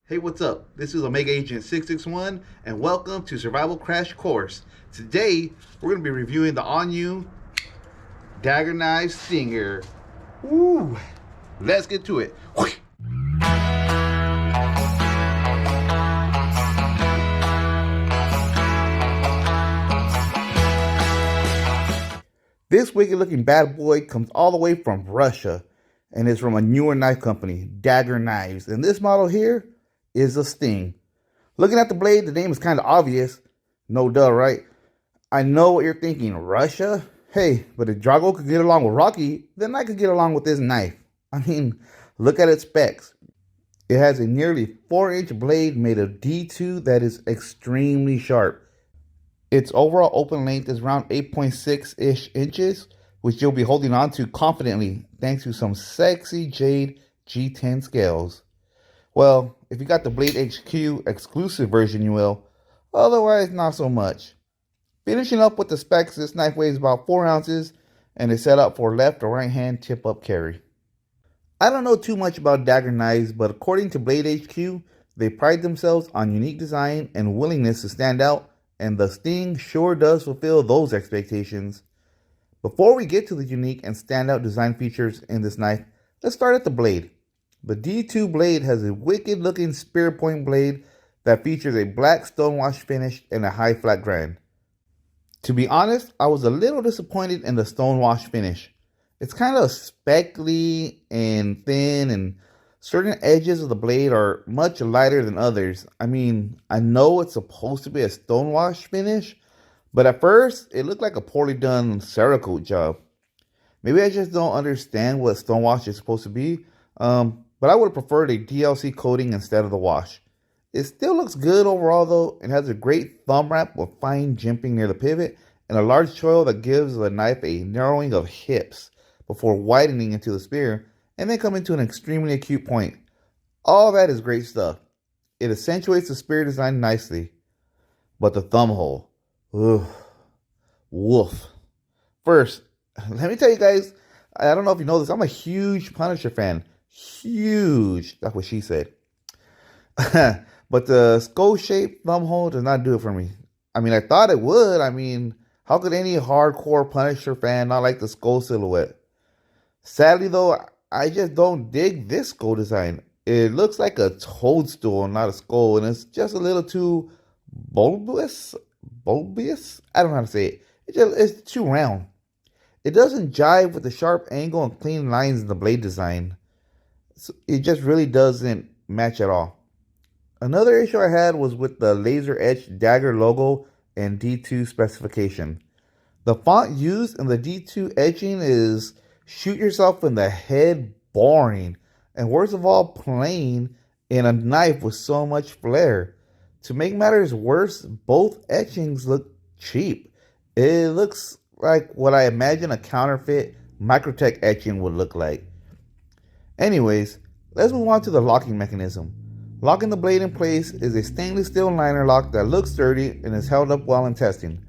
Hey, what's up? This is Omega Agent 661, and welcome to Survival Crash Course. Today, we're going to be reviewing the all-new Dagger Knives Stinger. Woo! Let's get to it. This wicked-looking bad boy comes all the way from Russia, and is from a newer knife company, Dagger Knives. And this model here is a Sting. Looking at the blade, the name is kind of obvious. No duh, right? I know what you're thinking. Russia? Hey, but if Drago could get along with Rocky, then I could get along with this knife. I mean, look at its specs. It has a nearly 4-inch blade made of D2 that is extremely sharp. Its overall open length is around 8.6-ish inches, which you'll be holding on to confidently thanks to some sexy jade G10 scales. Well, if you got the Blade HQ exclusive version, you will. Otherwise, not so much. Finishing up with the specs, this knife weighs about 4 ounces and is set up for left or right hand tip up carry. I don't know too much about dagger knives, but according to Blade HQ, they pride themselves on unique design and willingness to stand out, and the Sting sure does fulfill those expectations. Before we get to the unique and standout design features in this knife, let's start at the blade. The D2 blade has a wicked looking spear point blade that features a black stonewash finish and a high flat grind. To be honest, I was a little disappointed in the stonewash finish. It's kind of speckly and thin, and certain edges of the blade are much lighter than others. I mean, I know it's supposed to be a stonewash finish, but at first it looked like a poorly done Cerakote job. Maybe I just don't understand what stonewash is supposed to be. But I would have preferred a DLC coating instead of the wash. It still looks good overall though, and has a great thumb wrap with fine jimping near the pivot and a large choil that gives the knife a narrowing of hips before widening into the spear and then coming to an extremely acute point. All that is great stuff. It accentuates the spear design nicely. But the thumb hole, ugh, woof. First, let me tell you guys, I don't know if you know this, I'm a huge Punisher fan. Huge. That's what she said. But the skull-shaped thumb hole does not do it for me. I mean, I thought it would. I mean, how could any hardcore Punisher fan not like the skull silhouette? Sadly, though, I just don't dig this skull design. It looks like a toadstool, not a skull, and it's just a little too bulbous. Bulbous? I don't know how to say it. It's too round. It doesn't jive with the sharp angle and clean lines in the blade design. So it just really doesn't match at all. Another issue I had was with the laser etched dagger logo and D2 specification. The font used in the D2 etching is shoot yourself in the head boring, and worst of all, plain in a knife with so much flair. To make matters worse, both etchings look cheap. It looks like what I imagine a counterfeit Microtech etching would look like. Anyways, let's move on to the locking mechanism. Locking the blade in place is a stainless steel liner lock that looks sturdy and is held up well in testing.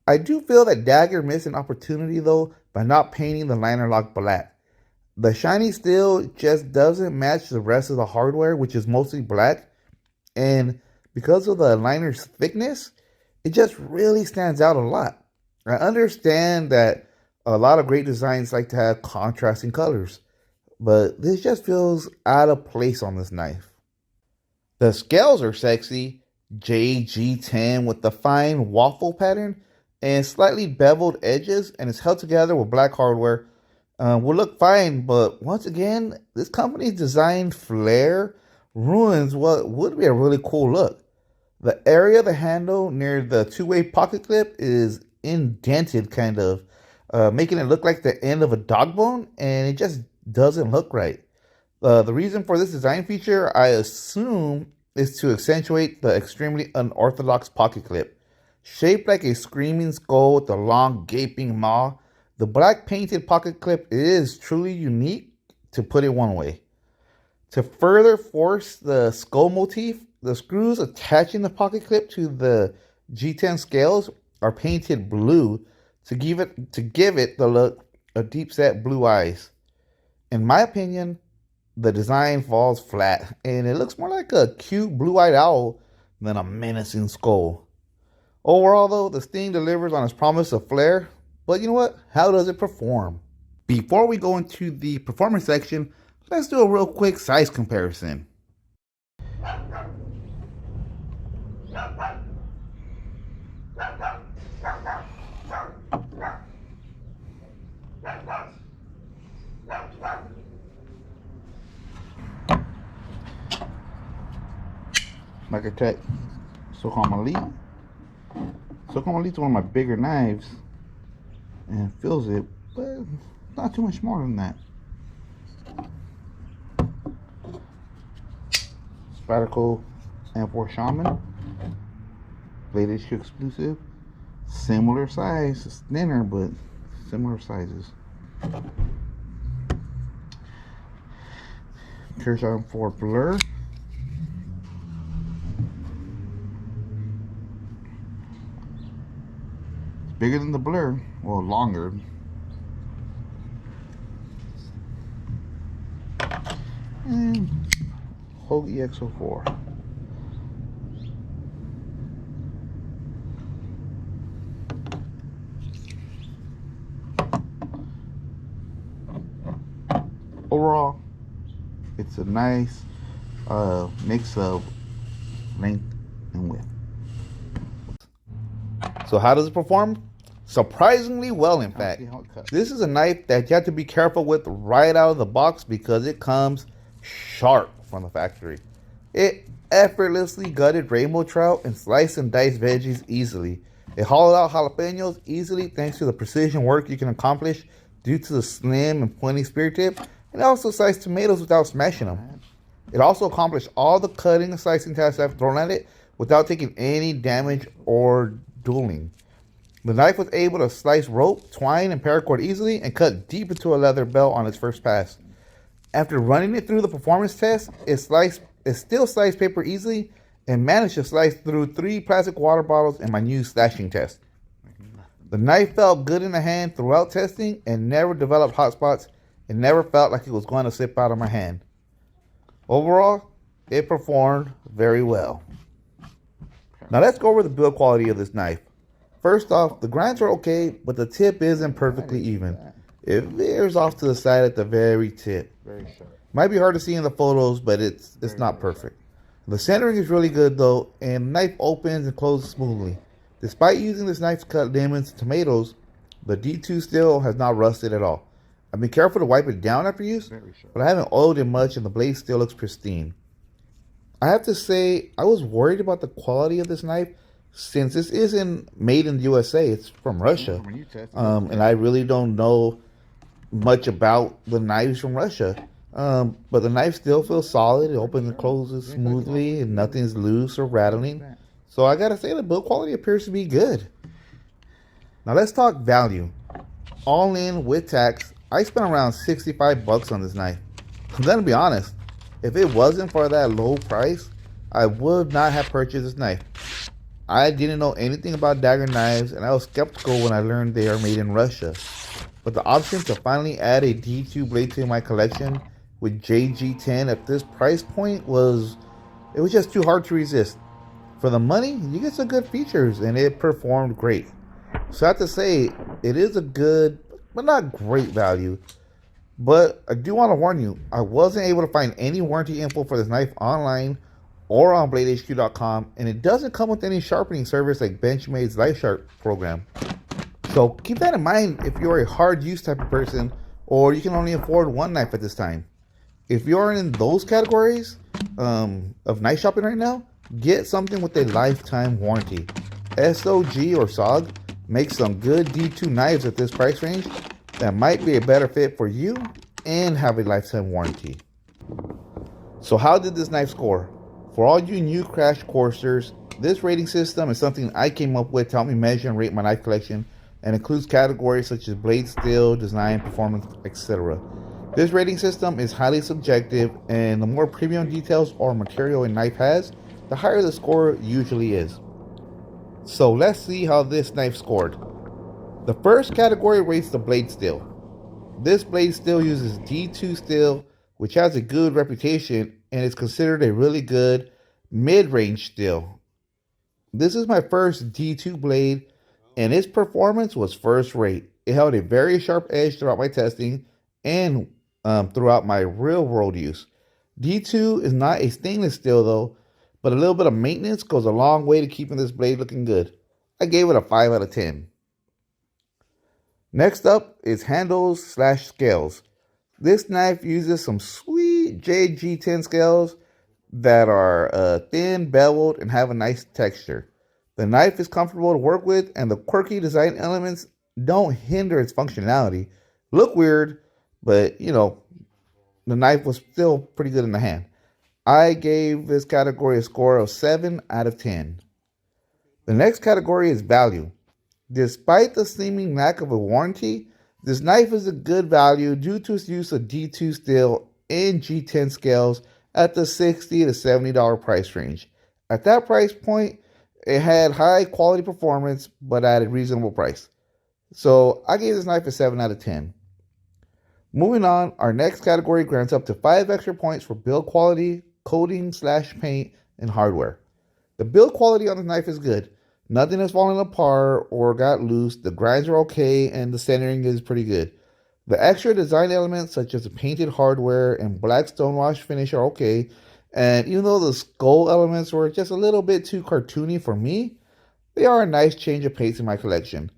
I do feel that Dagger missed an opportunity though by not painting the liner lock black. The shiny steel just doesn't match the rest of the hardware, which is mostly black, and because of the liner's thickness, it just really stands out a lot. I understand that a lot of great designs like to have contrasting colors, but this just feels out of place on this knife. The scales are sexy, JG10 with the fine waffle pattern and slightly beveled edges, and it's held together with black hardware. Will look fine, but once again, this company's design flair ruins what would be a really cool look. The area of the handle near the two-way pocket clip is indented kind of, making it look like the end of a dog bone, and it just doesn't look right. The reason for this design feature, I assume, is to accentuate the extremely unorthodox pocket clip. Shaped like a screaming skull with a long gaping maw, the black painted pocket clip is truly unique, to put it one way. To further force the skull motif, the screws attaching the pocket clip to the G10 scales are painted blue to give it the look of deep set blue eyes. In my opinion, the design falls flat, and it looks more like a cute blue-eyed owl than a menacing skull. Overall, though, the Sting delivers on its promise of flair, but you know what? How does it perform? Before we go into the performance section, let's do a real quick size comparison. Dagger Tech SOCOM Elite. SOCOM Elite is one of my bigger knives and feels it, but not too much smaller than that. Spatical M4 Shaman, Blade HQ exclusive, similar size, it's thinner but similar sizes. Kershaw M4 Blur. Bigger than the Blur, well, longer. And Hogue EX04. Overall, it's a nice mix of length and width. So how does it perform? Surprisingly well, in fact. This is a knife that you have to be careful with right out of the box because it comes sharp from the factory. It effortlessly gutted rainbow trout and sliced and diced veggies easily. It hollowed out jalapenos easily thanks to the precision work you can accomplish due to the slim and pointy spear tip, and also sliced tomatoes without smashing them. It also accomplished all the cutting and slicing tasks I've thrown at it without taking any damage or dueling. The knife was able to slice rope, twine, and paracord easily and cut deep into a leather belt on its first pass. After running it through the performance test, it still sliced paper easily and managed to slice through 3 plastic water bottles in my new slashing test. The knife felt good in the hand throughout testing and never developed hot spots and never felt like it was going to slip out of my hand. Overall, it performed very well. Now let's go over the build quality of this knife. First off, the grinds are okay, but the tip isn't perfectly even. It veers off to the side at the very tip. Might be hard to see in the photos, but it's not perfect. The centering is really good though, and the knife opens and closes smoothly. Despite using this knife to cut lemons and tomatoes, the D2 still has not rusted at all. I've been careful to wipe it down after use, but I haven't oiled it much and the blade still looks pristine. I have to say, I was worried about the quality of this knife since this isn't made in the USA, it's from Russia. And I really don't know much about the knives from Russia. But the knife still feels solid. It opens and closes smoothly and nothing's loose or rattling. So I gotta say the build quality appears to be good. Now let's talk value. All in with tax, I spent around 65 bucks on this knife. I'm gonna be honest, if it wasn't for that low price, I would not have purchased this knife. I didn't know anything about Dagger knives and I was skeptical when I learned they are made in Russia. But the option to finally add a D2 blade to my collection with JG10 at this price point was just too hard to resist. For the money, you get some good features and it performed great. So I have to say, it is a good, but not great value. But I do want to warn you, I wasn't able to find any warranty info for this knife online or on BladeHQ.com, and it doesn't come with any sharpening service like Benchmade's LifeSharp program. So keep that in mind if you're a hard use type of person or you can only afford one knife at this time. If you're in those categories of knife shopping right now, get something with a lifetime warranty. SOG or SOG makes some good D2 knives at this price range that might be a better fit for you and have a lifetime warranty. So how did this knife score? For all you new crash coursers, this rating system is something I came up with to help me measure and rate my knife collection and includes categories such as blade steel, design, performance, etc. This rating system is highly subjective, and the more premium details or material a knife has, the higher the score usually is. So let's see how this knife scored. The first category rates the blade steel. This blade steel uses D2 steel which has a good reputation and is considered a really good mid-range steel. This is my first D2 blade, and its performance was first rate. It held a very sharp edge throughout my testing and throughout my real world use. D2 is not a stainless steel though, but a little bit of maintenance goes a long way to keeping this blade looking good. I gave it a 5 out of 10. Next up is handles slash scales. This knife uses some sweet JG10 scales that are thin, beveled, and have a nice texture. The knife is comfortable to work with, and the quirky design elements don't hinder its functionality. Look weird, but the knife was still pretty good in the hand. I gave this category a score of 7 out of 10. The next category is value. Despite the seeming lack of a warranty, this knife is a good value due to its use of D2 steel and G10 scales at the $60 to $70 price range. At that price point, it had high quality performance but at a reasonable price. So I gave this knife a 7 out of 10. Moving on, our next category grants up to 5 extra points for build quality, coating slash paint, and hardware. The build quality on this knife is good. Nothing has fallen apart or got loose. The grinds are okay and the centering is pretty good. The extra design elements such as the painted hardware and black stonewash finish are okay. And even though the skull elements were just a little bit too cartoony for me, they are a nice change of pace in my collection.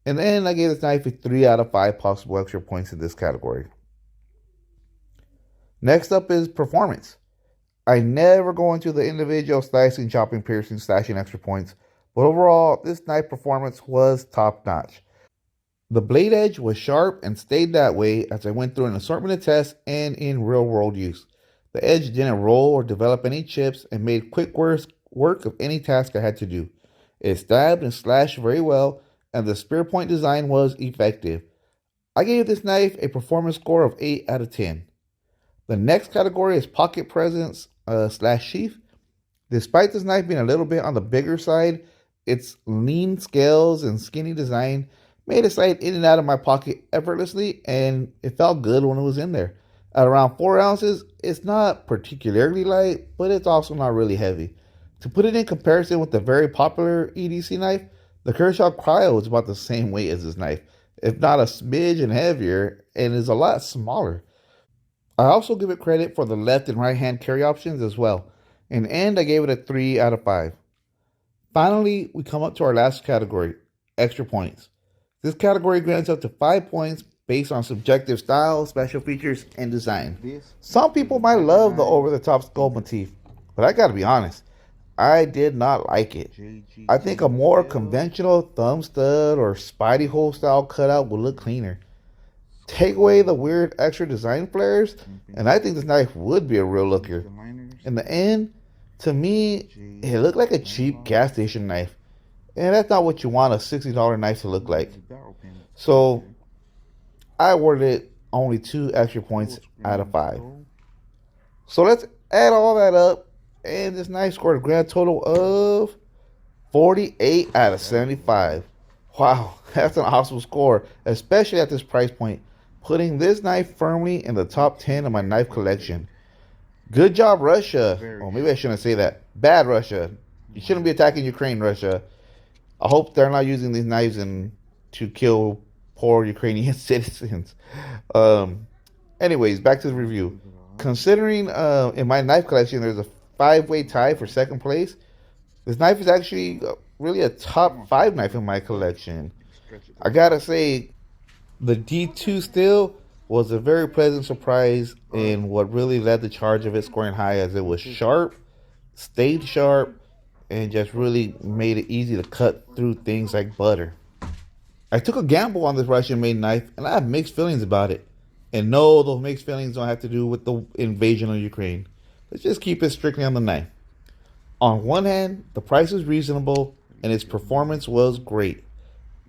In the end, I gave this knife a 3 out of 5 possible extra points in this category. Next up is performance. I never go into the individual slicing, chopping, piercing, slashing extra points, but overall, this knife performance was top notch. The blade edge was sharp and stayed that way as I went through an assortment of tests and in real world use. The edge didn't roll or develop any chips and made quick work of any task I had to do. It stabbed and slashed very well, and the spear point design was effective. I gave this knife a performance score of 8 out of 10. The next category is pocket presence slash sheath. Despite this knife being a little bit on the bigger side, its lean scales and skinny design made it slide in and out of my pocket effortlessly, and it felt good when it was in there. At around 4 ounces, it's not particularly light, but it's also not really heavy. To put it in comparison with the very popular EDC knife, the Kershaw Cryo is about the same weight as this knife, if not a smidge and heavier, and is a lot smaller. I also give it credit for the left and right hand carry options as well. In the end, I gave it a 3 out of 5. Finally, we come up to our last category, extra points. This category grants up to 5 points based on subjective style, special features, and design. Some people might love the over-the-top skull motif, but I gotta be honest, I did not like it. I think a more conventional thumb stud or spidey hole style cutout would look cleaner. Take away the weird extra design flares, and I think this knife would be a real looker. In the end, to me, it looked like a cheap gas station knife. And that's not what you want a $60 knife to look like. So, I awarded it only 2 extra points out of 5. So let's add all that up, and this knife scored a grand total of 48 out of 75. Wow, that's an awesome score, especially at this price point, putting this knife firmly in the top 10 of my knife collection. Good job, Russia. Oh, maybe I shouldn't say that. Bad, Russia. You shouldn't be attacking Ukraine, Russia. I hope they're not using these knives to kill poor Ukrainian citizens. Anyways, back to the review. Considering in my knife collection there's a 5-way tie for second place, this knife is actually really a top 5 knife in my collection. I gotta say, the D2 steel was a very pleasant surprise in what really led the charge of it scoring high, as it was sharp, stayed sharp, and just really made it easy to cut through things like butter. I took a gamble on this Russian-made knife, and I have mixed feelings about it. And no, those mixed feelings don't have to do with the invasion of Ukraine. Let's just keep it strictly on the knife. On one hand, the price is reasonable, and its performance was great.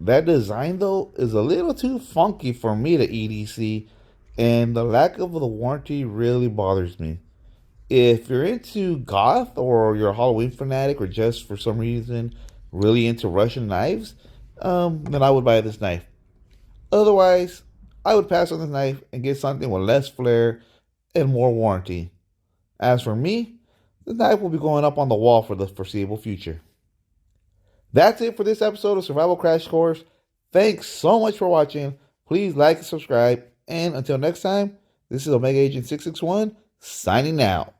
That design, though, is a little too funky for me to EDC, and the lack of the warranty really bothers me. If you're into goth, or you're a Halloween fanatic, or just for some reason really into Russian knives, then I would buy this knife. Otherwise, I would pass on this knife and get something with less flair and more warranty. As for me, the knife will be going up on the wall for the foreseeable future. That's it for this episode of Survival Crash Course. Thanks so much for watching. Please like and subscribe. And until next time, this is Omega Agent 661 signing out.